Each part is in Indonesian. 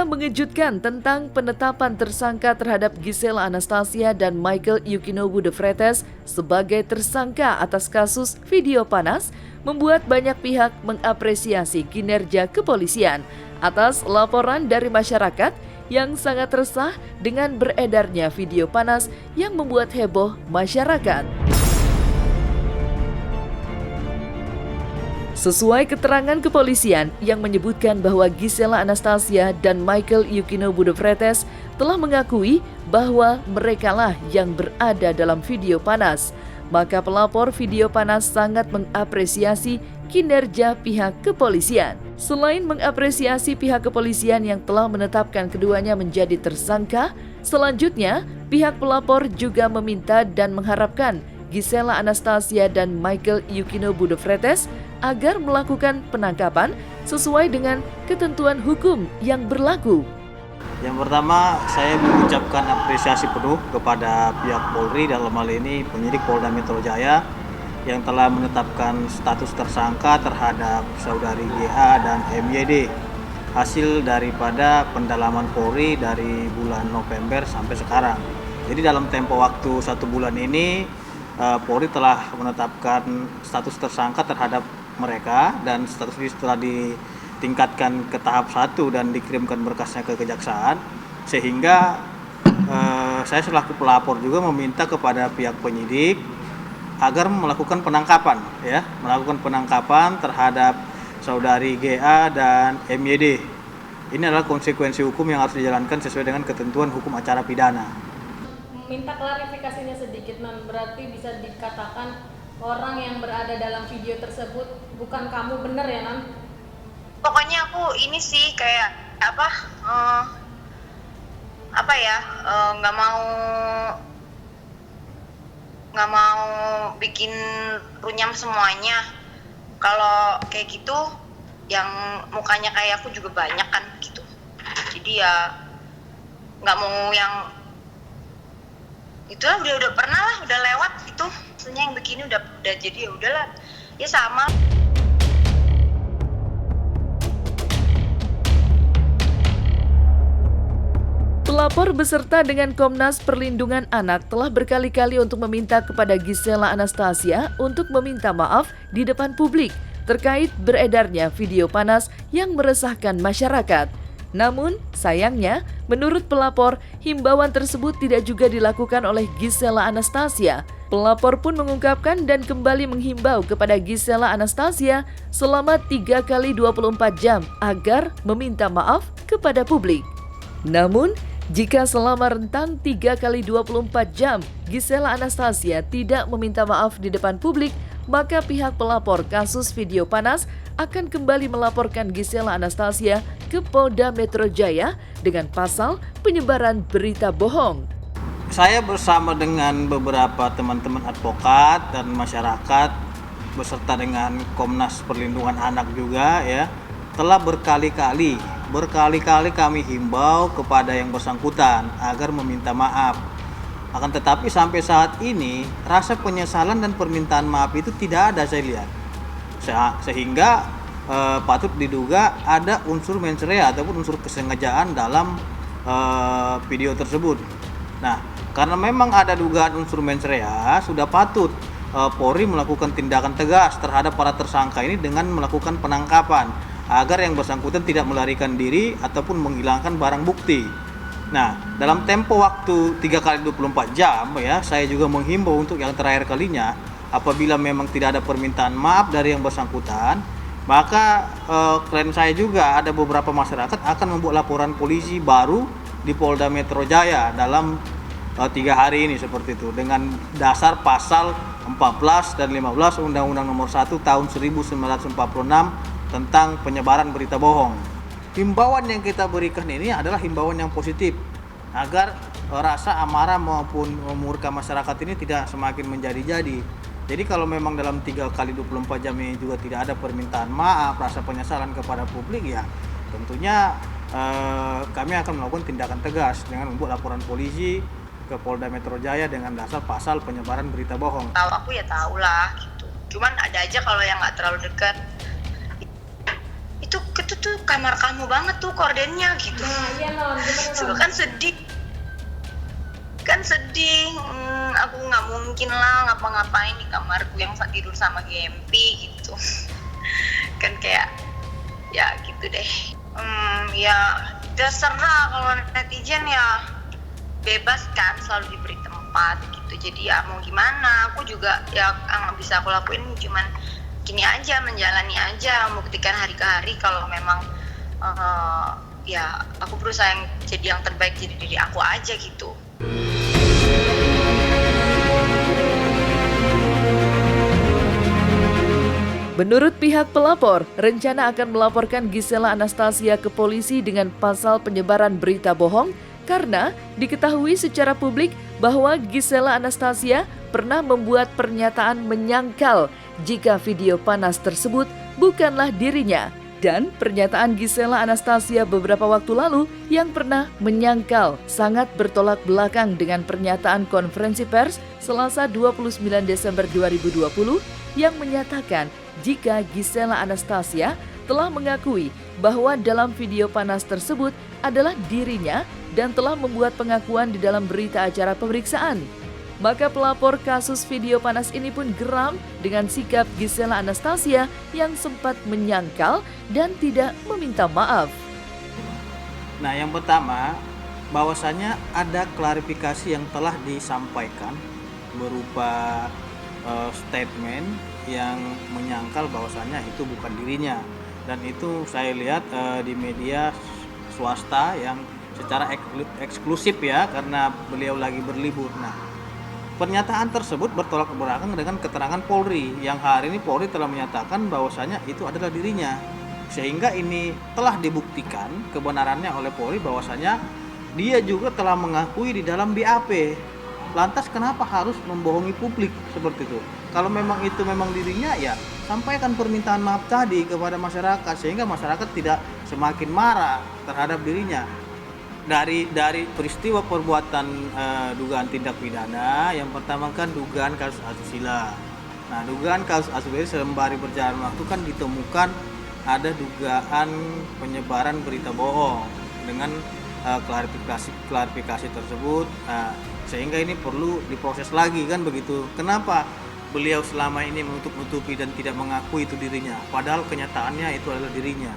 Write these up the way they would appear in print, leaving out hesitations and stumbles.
mengejutkan tentang penetapan tersangka terhadap Gisela Anastasia dan Michael Yukinobu de Freitas sebagai tersangka atas kasus video panas membuat banyak pihak mengapresiasi kinerja kepolisian atas laporan dari masyarakat yang sangat resah dengan beredarnya video panas yang membuat heboh masyarakat. Sesuai keterangan kepolisian yang menyebutkan bahwa Gisela Anastasia dan Michael Yukinobu de Freitas telah mengakui bahwa merekalah yang berada dalam video panas, maka pelapor video panas sangat mengapresiasi kinerja pihak kepolisian. Selain mengapresiasi pihak kepolisian yang telah menetapkan keduanya menjadi tersangka, selanjutnya pihak pelapor juga meminta dan mengharapkan Gisela Anastasia dan Michael Yukinobu de Freitas agar melakukan penangkapan sesuai dengan ketentuan hukum yang berlaku. Yang pertama, saya mengucapkan apresiasi penuh kepada pihak Polri, dalam hal ini penyidik Polda Metro Jaya yang telah menetapkan status tersangka terhadap saudari GA dan MYD hasil daripada pendalaman Polri dari bulan November sampai sekarang. Jadi dalam tempo waktu 1 bulan ini Polri telah menetapkan status tersangka terhadap mereka dan status ini setelah ditingkatkan ke tahap 1 dan dikirimkan berkasnya ke kejaksaan, sehingga saya selaku pelapor juga meminta kepada pihak penyidik agar melakukan penangkapan terhadap saudari GA dan MYD. Ini adalah konsekuensi hukum yang harus dijalankan sesuai dengan ketentuan hukum acara pidana. Minta klarifikasinya sedikit, non, berarti bisa dikatakan orang yang berada dalam video tersebut bukan kamu, bener ya, non? Pokoknya aku ini sih kayak nggak mau bikin runyam semuanya. Kalau kayak gitu yang mukanya kayak aku juga banyak kan gitu, jadi ya nggak mau yang itulah, udah pernah lah, udah lewat itu. Maksudnya yang begini udah jadi ya udahlah, ya sama. Pelapor beserta dengan Komnas Perlindungan Anak telah berkali-kali untuk meminta kepada Gisela Anastasia untuk meminta maaf di depan publik terkait beredarnya video panas yang meresahkan masyarakat. Namun, sayangnya, menurut pelapor, himbauan tersebut tidak juga dilakukan oleh Gisela Anastasia. Pelapor pun mengungkapkan dan kembali menghimbau kepada Gisela Anastasia selama 3 kali 24 jam agar meminta maaf kepada publik. Namun, jika selama rentang 3 kali 24 jam Gisela Anastasia tidak meminta maaf di depan publik, maka pihak pelapor kasus video panas akan kembali melaporkan Gisela Anastasia ke Polda Metro Jaya dengan pasal penyebaran berita bohong. Saya bersama dengan beberapa teman-teman advokat dan masyarakat beserta dengan Komnas Perlindungan Anak juga telah berkali-kali kami himbau kepada yang bersangkutan agar meminta maaf. Akan tetapi sampai saat ini rasa penyesalan dan permintaan maaf itu tidak ada, saya lihat. Sehingga patut diduga ada unsur mens rea ataupun unsur kesengajaan dalam video tersebut. Nah, karena memang ada dugaan unsur mens rea, sudah patut Polri melakukan tindakan tegas terhadap para tersangka ini dengan melakukan penangkapan agar yang bersangkutan tidak melarikan diri ataupun menghilangkan barang bukti. Nah, dalam tempo waktu 3 kali 24 jam saya juga menghimbau untuk yang terakhir kalinya, apabila memang tidak ada permintaan maaf dari yang bersangkutan, maka klien saya juga ada beberapa masyarakat akan membuat laporan polisi baru di Polda Metro Jaya dalam 3 hari ini seperti itu, dengan dasar pasal 14 dan 15 Undang-Undang Nomor 1 Tahun 1946 tentang penyebaran berita bohong. Himbauan yang kita berikan ini adalah himbauan yang positif agar rasa amarah maupun murka masyarakat ini tidak semakin menjadi-jadi. Jadi kalau memang dalam 3 kali 24 jam ini juga tidak ada permintaan maaf, rasa penyesalan kepada publik, ya tentunya kami akan melakukan tindakan tegas dengan membuat laporan polisi ke Polda Metro Jaya dengan dasar pasal penyebaran berita bohong. Tahu aku ya tahu lah gitu. Cuman ada aja kalau yang nggak terlalu dekat. Itu itu tuh kamar kamu banget tuh kordennya gitu. Nah, iya non, gimana Suka non? kan sedih. Aku nggak mungkin lah ngapa-ngapain di kamarku yang tidur sama Gempi gitu. Kan kayak ya gitu deh. Ya terserah, kalau netizen ya bebas kan, selalu diberi tempat gitu. Jadi ya mau gimana, aku juga ya yang bisa aku lakuin cuman gini aja, menjalani aja, membuktikan hari ke hari kalau memang ya aku berusaha jadi yang terbaik, jadi diri aku aja gitu. Menurut pihak pelapor, rencana akan melaporkan Gisela Anastasia ke polisi dengan pasal penyebaran berita bohong karena diketahui secara publik bahwa Gisela Anastasia pernah membuat pernyataan menyangkal jika video panas tersebut bukanlah dirinya. Dan pernyataan Gisela Anastasia beberapa waktu lalu yang pernah menyangkal sangat bertolak belakang dengan pernyataan konferensi pers Selasa 29 Desember 2020 yang menyatakan jika Gisela Anastasia telah mengakui bahwa dalam video panas tersebut adalah dirinya dan telah membuat pengakuan di dalam berita acara pemeriksaan. Maka pelapor kasus video panas ini pun geram dengan sikap Gisela Anastasia yang sempat menyangkal dan tidak meminta maaf. Nah, yang pertama, bahwasanya ada klarifikasi yang telah disampaikan berupa statement yang menyangkal bahwasanya itu bukan dirinya, dan itu saya lihat di media swasta yang secara eksklusif ya, karena beliau lagi berlibur. Nah, pernyataan tersebut bertolak belakang dengan keterangan Polri yang hari ini Polri telah menyatakan bahwasanya itu adalah dirinya, sehingga ini telah dibuktikan kebenarannya oleh Polri bahwasanya dia juga telah mengakui di dalam BAP. Lantas kenapa harus membohongi publik seperti itu? Kalau memang itu memang dirinya, ya sampaikan permintaan maaf tadi kepada masyarakat sehingga masyarakat tidak semakin marah terhadap dirinya. Dari peristiwa perbuatan dugaan tindak pidana, yang pertama kan dugaan kasus asusila. Nah, dugaan kasus asusila sembari berjalan waktu kan ditemukan ada dugaan penyebaran berita bohong dengan klarifikasi tersebut. Sehingga ini perlu diproses lagi kan begitu. Kenapa beliau selama ini menutup-nutupi dan tidak mengakui itu dirinya, padahal kenyataannya itu adalah dirinya.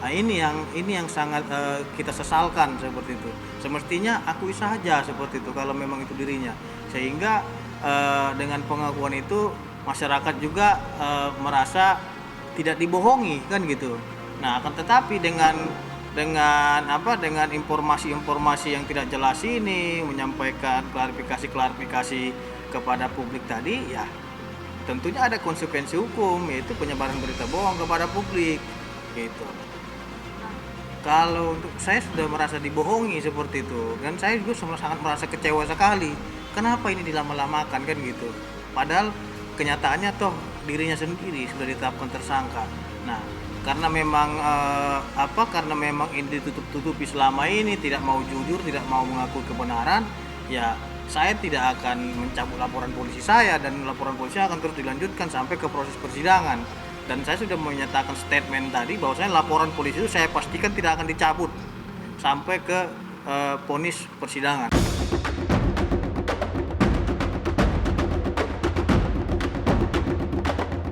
Nah, ini yang sangat kita sesalkan seperti itu. Semestinya akui saja seperti itu kalau memang itu dirinya, sehingga dengan pengakuan itu masyarakat juga merasa tidak dibohongi kan gitu. Nah, akan tetapi dengan informasi-informasi yang tidak jelas ini, menyampaikan klarifikasi kepada publik tadi, ya tentunya ada konsekuensi hukum, yaitu penyebaran berita bohong kepada publik gitu. Kalau untuk saya sudah merasa dibohongi seperti itu, dan saya juga sangat merasa kecewa sekali. Kenapa ini dilama-lamakan kan gitu? Padahal kenyataannya toh dirinya sendiri sudah ditetapkan tersangka. Nah, karena memang ini ditutup-tutupi selama ini, tidak mau jujur, tidak mau mengakui kebenaran, ya saya tidak akan mencabut laporan polisi saya, dan laporan polisi akan terus dilanjutkan sampai ke proses persidangan. Dan saya sudah menyatakan statement tadi bahwasanya laporan polisi itu saya pastikan tidak akan dicabut sampai ke vonis persidangan.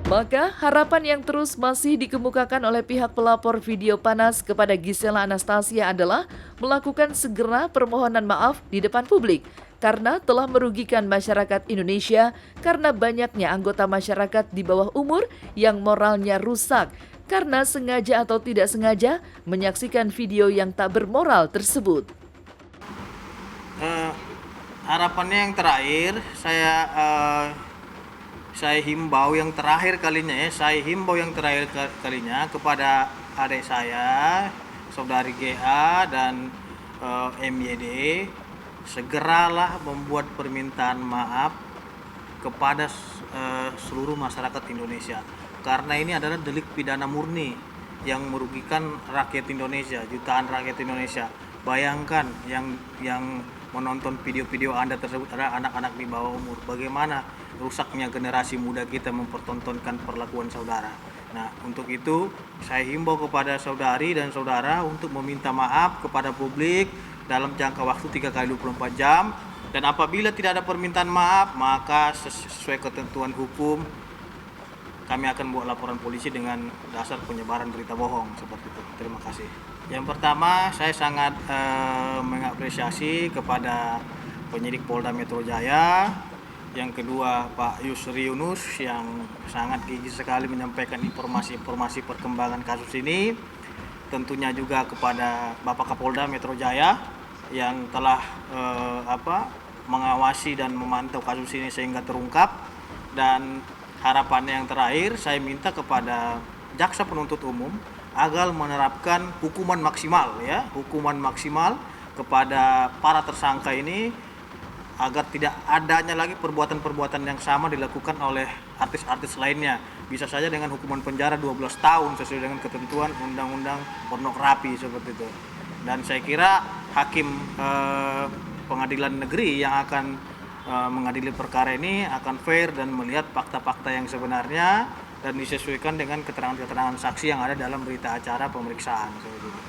Maka harapan yang terus masih dikemukakan oleh pihak pelapor video panas kepada Gisela Anastasia adalah melakukan segera permohonan maaf di depan publik karena telah merugikan masyarakat Indonesia karena banyaknya anggota masyarakat di bawah umur yang moralnya rusak karena sengaja atau tidak sengaja menyaksikan video yang tak bermoral tersebut. Harapannya yang terakhir, saya himbau yang terakhir kalinya kepada adik saya, saudari GA dan MYD, segeralah membuat permintaan maaf kepada seluruh masyarakat Indonesia, karena ini adalah delik pidana murni yang merugikan rakyat Indonesia, jutaan rakyat Indonesia. Bayangkan yang menonton video-video Anda tersebut adalah anak-anak di bawah umur. Bagaimana rusaknya generasi muda kita mempertontonkan perlakuan saudara. Nah, untuk itu saya himbau kepada saudari dan saudara untuk meminta maaf kepada publik dalam jangka waktu 3 kali 24 jam. Dan apabila tidak ada permintaan maaf, maka sesuai ketentuan hukum kami akan buat laporan polisi dengan dasar penyebaran berita bohong seperti itu. Terima kasih. Yang pertama, saya sangat mengapresiasi kepada penyidik Polda Metro Jaya. Yang kedua, Pak Yusri Yunus yang sangat gigih sekali menyampaikan informasi-informasi perkembangan kasus ini. Tentunya juga kepada Bapak Kapolda Metro Jaya yang telah mengawasi dan memantau kasus ini sehingga terungkap. Dan harapannya yang terakhir, saya minta kepada jaksa penuntut umum agar menerapkan hukuman maksimal kepada para tersangka ini, agar tidak adanya lagi perbuatan-perbuatan yang sama dilakukan oleh artis-artis lainnya. Bisa saja dengan hukuman penjara 12 tahun sesuai dengan ketentuan undang-undang pornografi seperti itu. Dan saya kira hakim pengadilan negeri yang akan mengadili perkara ini akan fair dan melihat fakta-fakta yang sebenarnya dan disesuaikan dengan keterangan-keterangan saksi yang ada dalam berita acara pemeriksaan seperti itu.